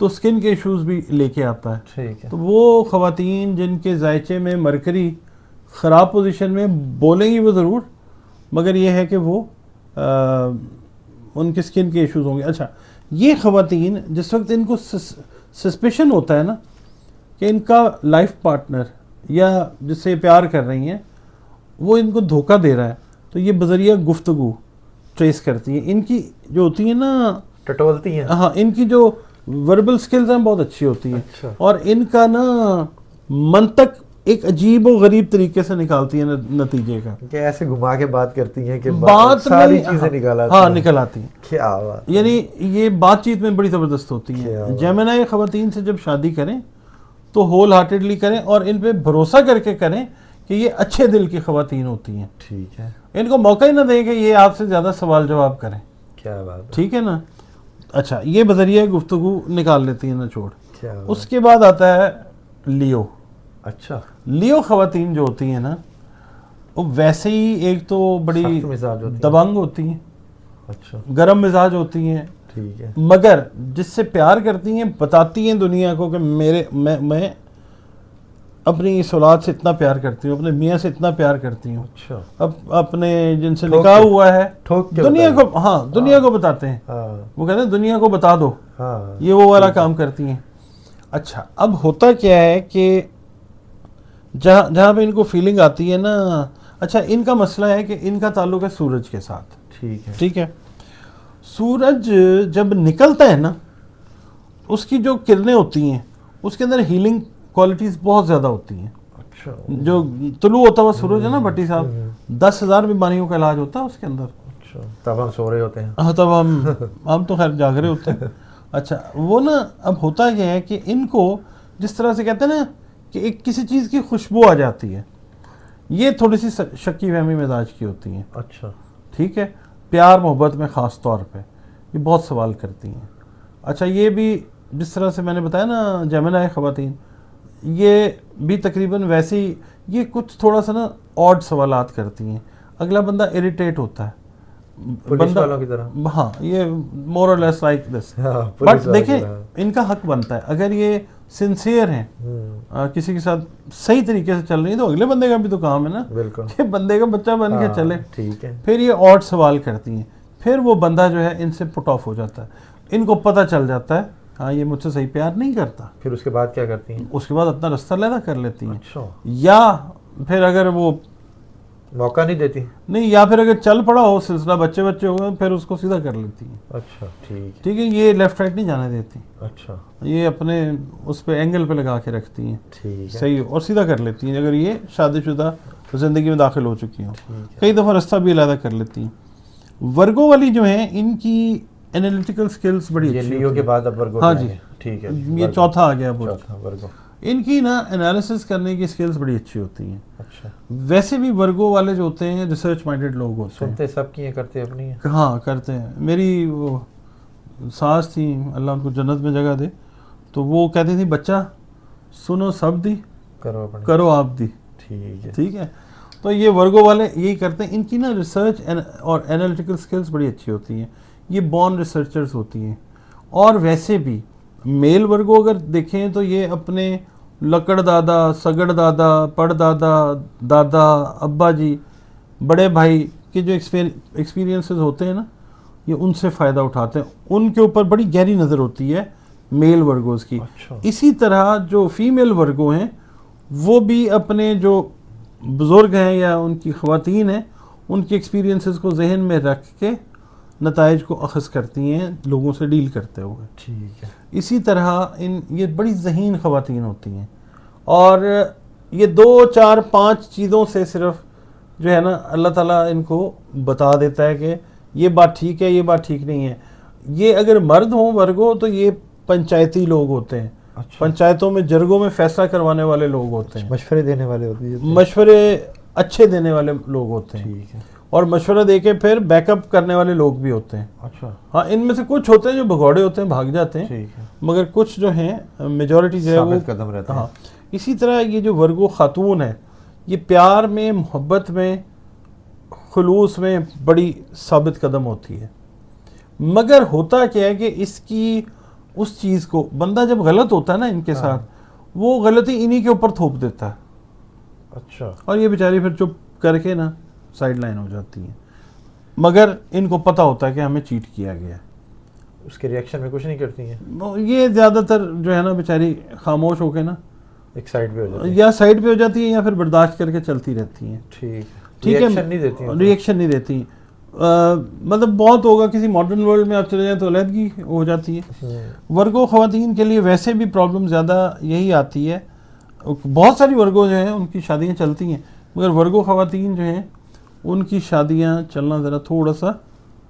تو اسکن کے ایشوز بھی لے کے آتا ہے. ٹھیک ہے. تو وہ خواتین جن کے ذائچے میں مرکری خراب پوزیشن میں، بولیں گی وہ ضرور، مگر یہ ہے کہ وہ ان کے اسکن کے ایشوز ہوں گے. اچھا، یہ خواتین جس وقت ان کو سسپیشن ہوتا ہے نا کہ ان کا لائف پارٹنر یا جس سے پیار کر رہی ہیں وہ ان کو دھوکہ دے رہا ہے، تو یہ بذریعہ گفتگو ٹریس کرتی ہیں. ان کی جو ہوتی ہیں نا، ٹٹولتی ہیں. ہاں، ان کی جو وربل سکلز ہیں بہت اچھی ہوتی ہیں. اچھا. اور ان کا نا منطق ایک عجیب و غریب طریقے سے نکالتی ہیں نتیجے کا، کہ ایسے گھما کے بات کرتی ہیں کہ بات ساری میں چیزیں نکال آتی ہیں. ہاں، نکل آتی ہیں. کیا بات. یعنی یہ بات چیت میں بڑی زبردست ہوتی ہیں. کیا بات. جیمنائی خواتین سے جب شادی کریں تو ہول ہارٹیڈلی کریں اور ان پہ بھروسہ کر کے کریں کہ یہ اچھے دل کی خواتین ہوتی ہیں. ٹھیک ہے. ان کو موقع ہی نہ دیں کہ یہ آپ سے زیادہ سوال جواب کریں. کیا بات. ٹھیک ہے نا. اچھا، یہ بذریعہ گفتگو نکال لیتی ہیں نچوڑ. کیا بات. اس کے بعد آتا ہے لیو. اچھا. لیو خواتین جو ہوتی ہیں نا، وہ ویسے ہی ایک تو بڑی سخت مزاج ہوتی ہیں. دبنگ ہوتی ہیں، اچھا. گرم مزاج ہوتی ہیں. ٹھیک ہے. مگر جس سے پیار کرتی ہیں بتاتی ہیں دنیا کو کہ میں اپنی اس اولاد سے اتنا پیار کرتی ہوں، اپنے میاں سے اتنا پیار کرتی ہوں. اچھا. اپنے جن سے نکاح ہوا ہے ٹھوک کے دنیا بتائیں. کو، ہاں دنیا کو بتاتے ہیں. ہاں. وہ کہتے ہیں دنیا کو بتا دو. ہاں. یہ وہ والا کام کرتی ہیں. اچھا، اب ہوتا کیا ہے کہ جہاں پہ ان کو فیلنگ آتی ہے نا، اچھا ان کا مسئلہ ہے کہ ان کا تعلق ہے سورج کے ساتھ. ٹھیک ہے. ٹھیک ہے. سورج جب نکلتا ہے نا، اس کی جو کرنیں ہوتی ہیں اس کے اندر ہیلنگ کوالٹیز بہت زیادہ ہوتی ہیں. اچھا. جو طلوع ہوتا ہوا سورج ہے نا بھٹی صاحب، 10,000 بیماریوں کا علاج ہوتا ہے اس کے اندر. اچھا. تب ہم سو رہے ہوتے ہیں. ہاں، تب ہم تو خیر جاگ رہے ہوتے ہیں. اچھا، وہ نا اب ہوتا یہ ہے کہ ان کو جس طرح سے کہتے ہیں نا کہ ایک کسی چیز کی خوشبو آ جاتی ہے، یہ تھوڑی سی شکی فہمی مزاج کی ہوتی ہیں. اچھا. ٹھیک ہے. پیار محبت میں خاص طور پہ یہ بہت سوال کرتی ہیں. اچھا، یہ بھی جس طرح سے میں نے بتایا نا جیمنائی خواتین، یہ بھی تقریباً ویسے ہی یہ کچھ تھوڑا سا نا آڈ سوالات کرتی ہیں. اگلا بندہ اریٹیٹ ہوتا ہے، پولیس والوں کی طرح. ہاں، یہ مور اور لیس لائک دس. ہاں. بٹ دیکھیں ان کا حق بنتا ہے اگر یہ سنسیئر ہیں، کسی کے ساتھ صحیح طریقے سے چل رہی ہے، تو اگلے بندے کا بھی تو کام ہے نا بالکل کہ بندے کا بچہ بن کے چلے. ٹھیک ہے. پھر یہ آڈ سوال کرتی ہیں، پھر وہ بندہ جو ہے ان سے پٹ آف ہو جاتا ہے. ان کو پتہ چل جاتا ہے ہاں یہ مجھ سے صحیح پیار نہیں کرتا. پھر اس کے بعد کیا کرتی ہیں؟ اس کے بعد اپنا رستہ علیحدہ کر لیتی ہیں. اچھا. یا پھر اگر وہ موقع نہیں دیتی. نہیں، یا پھر اگر چل پڑا ہو سلسلہ، بچے ہو گئے، پھر اس کو سیدھا کر لیتی ہیں. اچھا. ٹھیک. ٹھیک ہے. یہ لیفٹ رائٹ نہیں جانے دیتی. اچھا. یہ اپنے اس پہ اینگل پہ لگا کے رکھتی ہیں. ٹھیک ہے. صحیح، اور سیدھا کر لیتی ہیں اگر یہ شادی شدہ زندگی میں داخل ہو چکی ہوں. ٹھیک ہے. کئی دفعہ رستہ بھی علیحدہ کر لیتی ہیں. ورگو والی جو ہیں ان کی انالیٹیکل سکلز بڑی یہ اچھی لیو ہوتی کے ہیں. بعد اب ورگو. ہاں جی. ٹھیک ہے. یہ چوتھا آ گیا برج. چوتھا ورگو. ان کی نا انالیسس کرنے کی سکلز بڑی اچھی ہوتی ہیں. اچھا. ویسے بھی ورگو والے جو ہوتے ہیں ریسرچ مائنڈیڈ لوگ ہوتے ہیں. سنتے سب کی ہیں، کرتے اپنی ہیں. ہاں کرتے ہیں. میری وہ ساس تھی، اللہ ان کو جنت میں جگہ دے، تو وہ کہتی تھی بچہ سنو سب دی، کرو اپنی. کرو آپ دی. ٹھیک ہے. ٹھیک ہے. تو یہ ورگو والے یہی کرتے ہیں. ان کی نا ریسرچ اور انالیٹیکل سکلز بڑی اچھی ہوتی ہیں. یہ بورن ریسرچرز ہوتی ہیں. اور ویسے بھی میل ورگو اگر دیکھیں تو یہ اپنے لکڑ دادا، سگڑ دادا، پڑ دادا، دادا، ابا جی، بڑے بھائی کے جو ایکسپیرینسز ہوتے ہیں نا، یہ ان سے فائدہ اٹھاتے ہیں. ان کے اوپر بڑی گہری نظر ہوتی ہے میل ورگوز کی. اچھا. اسی طرح جو فیمیل ورگو ہیں وہ بھی اپنے جو بزرگ ہیں یا ان کی خواتین ہیں ان کی ایکسپیرینسز کو ذہن میں رکھ کے نتائج کو اخذ کرتی ہیں لوگوں سے ڈیل کرتے ہوئے. ٹھیک ہے. اسی طرح یہ بڑی ذہین خواتین ہوتی ہیں اور یہ 2 4 5 چیزوں سے صرف جو ہے نا اللہ تعالیٰ ان کو بتا دیتا ہے کہ یہ بات ٹھیک ہے، یہ بات ٹھیک نہیں ہے. یہ اگر مرد ہوں ورگو تو یہ پنچایتی لوگ ہوتے ہیں. اچھا. پنچایتوں میں جرگوں میں فیصلہ کروانے والے لوگ ہوتے ہیں. مشورے دینے والے ہوتے ہیں. مشورے اچھے دینے والے لوگ ہوتے ہیں. ٹھیک ہے. اور مشورہ دے کے پھر بیک اپ کرنے والے لوگ بھی ہوتے ہیں. اچھا. ہاں، ان میں سے کچھ ہوتے ہیں جو بھگوڑے ہوتے ہیں، بھاگ جاتے ہیں، ٹھیک ہے. مگر کچھ جو ہیں میجورٹی جو ہے وہ ثابت قدم رہتے ہیں. ہاں. اسی طرح یہ جو ورگو خاتون ہے یہ پیار میں، محبت میں، خلوص میں بڑی ثابت قدم ہوتی ہے. مگر ہوتا کیا ہے کہ اس کی اس چیز کو بندہ جب غلط ہوتا ہے نا ان کے ساتھ وہ غلطی انہی کے اوپر تھوپ دیتا ہے. اچھا. اور یہ بیچاری پھر چپ کر کے نا سائڈ لائن ہو جاتی ہیں, مگر ان کو پتہ ہوتا ہے کہ ہمیں چیٹ کیا گیا ہے. اس کے ریئیکشن میں کچھ نہیں کرتی ہیں یہ زیادہ تر جو ہے نا بیچاری خاموش ہو کے نا ایک سائڈ پہ ہو جاتی ہیں, یا سائڈ پہ ہو جاتی ہیں یا پھر برداشت کر کے چلتی رہتی ہیں. ٹھیک ہے, ریئیکشن نہیں دیتی ہیں. ریئیکشن نہیں دیتی. مطلب بہت ہوگا کسی ماڈرن ورلڈ میں آپ چلے جائیں تو علیحدگی ہو جاتی ہے. ورگو خواتین کے لیے ویسے بھی پرابلم زیادہ یہی آتی ہے. بہت ساری ورگو جو ہیں ان کی شادیاں چلتی ہیں, مگر ورگو خواتین جو ہیں ان کی شادیاں چلنا ذرا تھوڑا سا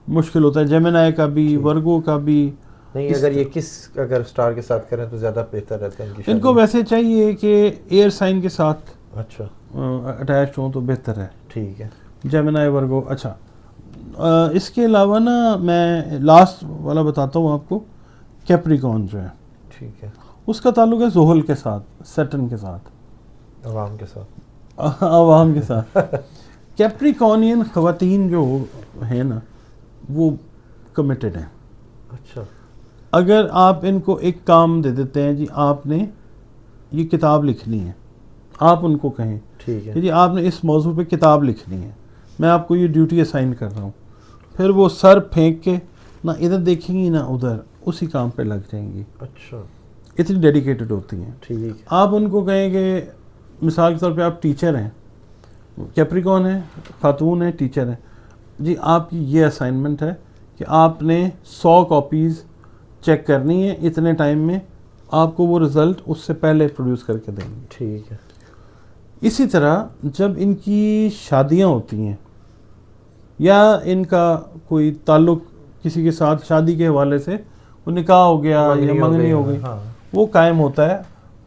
مشکل ہوتا ہے. جیمنائی کا بھی, ورگو کا بھی. نہیں, اگر یہ اگر اسٹار کے ساتھ کریں تو زیادہ بہتر رہتا ہے ان کو ویسے چاہیے کہ ایئر سائن کے ساتھ اچھا اٹیچ ہوں تو بہتر ہے. ٹھیک ہے. جیمنائی, ورگو. اچھا, اس کے علاوہ نا میں لاسٹ والا بتاتا ہوں آپ کو, کیپریکون جو ہے. ٹھیک ہے. اس کا تعلق ہے زحل کے ساتھ, سیٹرن کے ساتھ, عوام کے ساتھ. عوام کے ساتھ. کیپریکونین خواتین جو ہیں نا وہ کمیٹڈ ہیں. اچھا. اگر آپ ان کو ایک کام دے دیتے ہیں, جی آپ نے یہ کتاب لکھنی ہے, آپ ان کو کہیں ٹھیک ہے کہ جی آپ نے اس موضوع پہ کتاب لکھنی ہے, میں آپ کو یہ ڈیوٹی اسائن کر رہا ہوں, پھر وہ سر پھینک کے نہ ادھر دیکھیں گی نہ ادھر, اسی کام پہ لگ جائیں گی. اچھا. اتنی ڈیڈیکیٹڈ ہوتی ہیں. ٹھیک. آپ ان کو کہیں کہ مثال کے طور پہ آپ ٹیچر ہیں, کیپریکون ہیں, خاتون ہیں, ٹیچر ہیں, جی آپ کی یہ اسائنمنٹ ہے کہ آپ نے 100 کاپیز چیک کرنی ہے اتنے ٹائم میں, آپ کو وہ رزلٹ اس سے پہلے پروڈیوس کر کے دیں گے. ٹھیک ہے. اسی طرح جب ان کی شادیاں ہوتی ہیں یا ان کا کوئی تعلق کسی کے ساتھ شادی کے حوالے سے وہ نکاح ہو گیا یا منگنی ہو گئی, وہ قائم ہوتا ہے,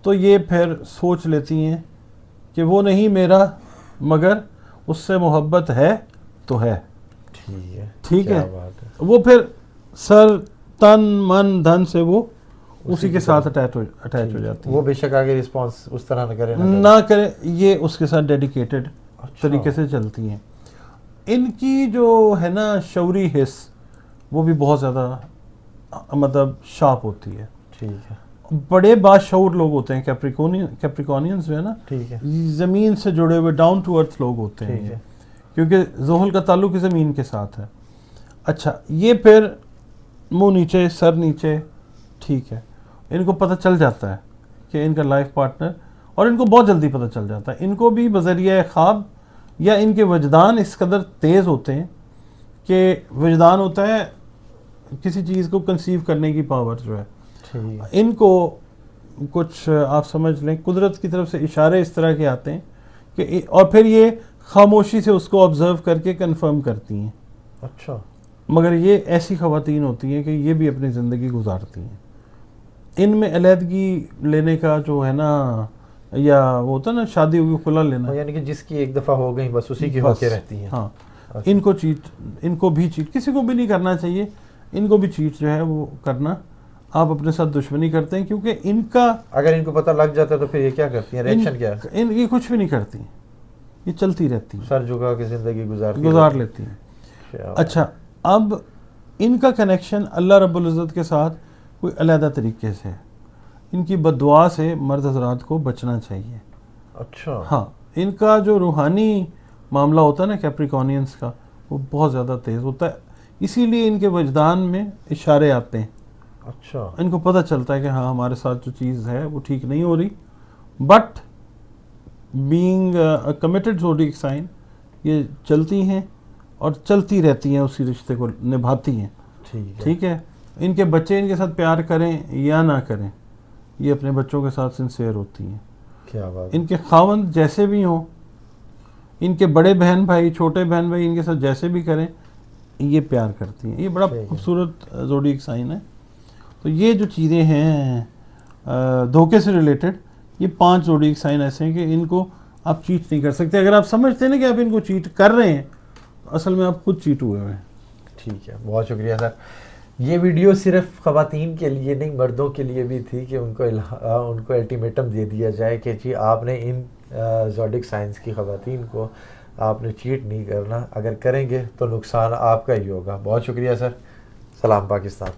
تو یہ پھر سوچ لیتی ہیں کہ وہ نہیں میرا, مگر اس سے محبت ہے تو ہے. ٹھیک ہے. ٹھیک ہے. وہ پھر سر تن من دھن سے وہ اسی کے ساتھ اٹیچ ہو جاتی ہے. وہ بے شک آگے رسپانس اس طرح نہ کرے, یہ اس کے ساتھ ڈیڈیکیٹڈ طریقے سے چلتی ہیں. ان کی جو ہے نا شعوری حص وہ بھی بہت زیادہ مطلب شارپ ہوتی ہے. ٹھیک ہے. بڑے باشعور لوگ ہوتے ہیں کیپریکونینز جو ہے نا, ٹھیک ہے, زمین سے جڑے ہوئے ڈاؤن ٹو ارتھ لوگ ہوتے ہیں, کیونکہ زحل کا تعلق ہی زمین کے ساتھ ہے. اچھا, یہ پھر منہ نیچے سر نیچے, ٹھیک ہے, ان کو پتہ چل جاتا ہے کہ ان کا لائف پارٹنر, اور ان کو بہت جلدی پتہ چل جاتا ہے. ان کو بھی بذریعہ خواب یا ان کے وجدان اس قدر تیز ہوتے ہیں کہ وجدان ہوتا ہے کسی چیز کو کنسیو کرنے کی پاور جو ہے. ان کو کچھ آپ سمجھ لیں قدرت کی طرف سے اشارے اس طرح کے آتے ہیں کہ, اور پھر یہ خاموشی سے اس کو آبزرو کر کے کنفرم کرتی ہیں. اچھا. مگر یہ ایسی خواتین ہوتی ہیں کہ یہ بھی اپنی زندگی گزارتی ہیں. ان میں علیحدگی لینے کا جو ہے نا, یا وہ ہوتا ہے نا شادی ہوئی کھلا لینا, یعنی کہ جس کی ایک دفعہ ہو گئی بس اسی کی ہو کے رہتی ہیں. ہاں, ان کو بھی چیٹ کسی کو بھی نہیں کرنا چاہیے. ان کو بھی چیٹ جو ہے وہ کرنا, آپ اپنے ساتھ دشمنی کرتے ہیں, کیونکہ ان کا اگر ان کو پتہ لگ جاتا ہے تو پھر یہ کیا کرتی ہیں, ریئیکشن کیا ہے؟ یہ کچھ بھی نہیں کرتی, یہ چلتی رہتی ہیں, سر جھکا کے زندگی گزار لیتی ہیں. اچھا, اب ان کا کنیکشن اللہ رب العزت کے ساتھ کوئی علیحدہ طریقے سے, ان کی بد دعا سے مرد حضرات کو بچنا چاہیے. اچھا. ہاں, ان کا جو روحانی معاملہ ہوتا ہے نا کیپریکونینز کا, وہ بہت زیادہ تیز ہوتا ہے, اسی لیے ان کے وجدان میں اشارے آتے ہیں. اچھا. ان کو پتہ چلتا ہے کہ ہاں ہمارے ساتھ جو چیز ہے وہ ٹھیک نہیں ہو رہی, but being committed zodiac sign یہ چلتی ہیں اور چلتی رہتی ہیں, اسی رشتے کو نبھاتی ہیں. ٹھیک ہے. ان کے بچے ان کے ساتھ پیار کریں یا نہ کریں, یہ اپنے بچوں کے ساتھ سنسیئر ہوتی ہیں. کیا بات. ان کے خاوند جیسے بھی ہوں, ان کے بڑے بہن بھائی چھوٹے بہن بھائی ان کے ساتھ جیسے بھی کریں, یہ پیار کرتی ہیں. یہ بڑا خوبصورت زوڈیک سائن ہے. تو یہ جو چیزیں ہیں دھوکے سے ریلیٹڈ, یہ 5 زوڈیک سائن ایسے ہیں کہ ان کو آپ چیٹ نہیں کر سکتے. اگر آپ سمجھتے ہیں نا کہ آپ ان کو چیٹ کر رہے ہیں, اصل میں آپ خود چیٹ ہوئے ہیں. ٹھیک ہے, بہت شکریہ سر. یہ ویڈیو صرف خواتین کے لیے نہیں مردوں کے لیے بھی تھی کہ ان کو الٹیمیٹم دے دیا جائے کہ جی آپ نے ان زوڈیک سائنس کی خواتین کو آپ نے چیٹ نہیں کرنا, اگر کریں گے تو نقصان آپ کا ہی ہوگا. بہت شکریہ سر. سلام پاکستان.